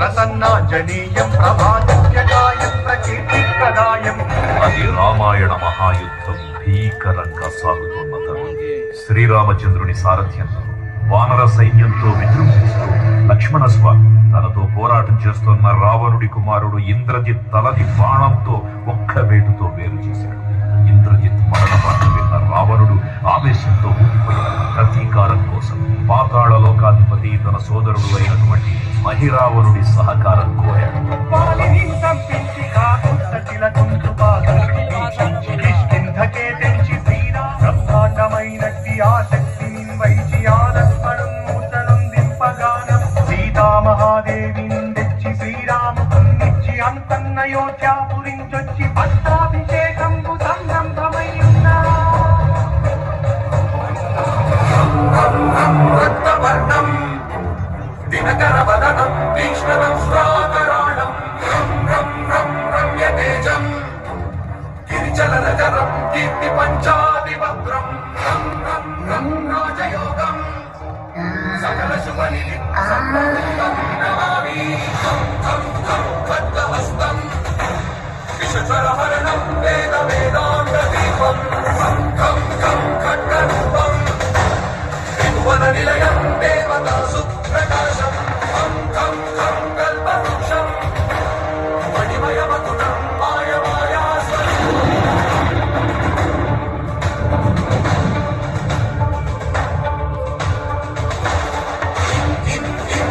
ప్రసన్నాంజనేయం ప్రభాదిత్యకాయం ప్రకీర్తిప్రదాయం. అది రామాయణ మహాయుద్ధం భీకరంగా సాగుతున్న శ్రీరామచంద్రుని సారథ్యంలో వానర సైన్యంతో విజృంభిస్తూ లక్ష్మణ స్వామి తనతో పోరాటం చేస్తున్న రావణుడి కుమారుడు ఇంద్రజిత్ తలని బాణంతో ఒక్క వేటుతో వేరు చేశాడు. ఇంద్రజిత్ మరణవార్త విన్న రావణుడు ఆవేశంతో ఊగిపోయాడు. ప్రతీకారం కోసం పాతాళ లోకాధిపతి తన సోదరుడు అయినటువంటి మహిరావణుడి సహకారం కోరాడు. సీతామహాదేవిని తెచ్చి శ్రీరామునిచ్చి అంతన్నయోధ్యాపురించొచ్చి పట్టాభిషేకంబు సంరంభమయ్యున్నా. రక్తవర్ణం దినకర వదనం తీక్ష్ణం శ్రాకరాళం రమ్యతేజం గిరిచలనజరం కీర్తి పంచాదివక్రం రాజయోగం సకల శుభనిధి నమామి ఖడ్గహస్తం విషచరహరణం వేద వేదాంత దీపం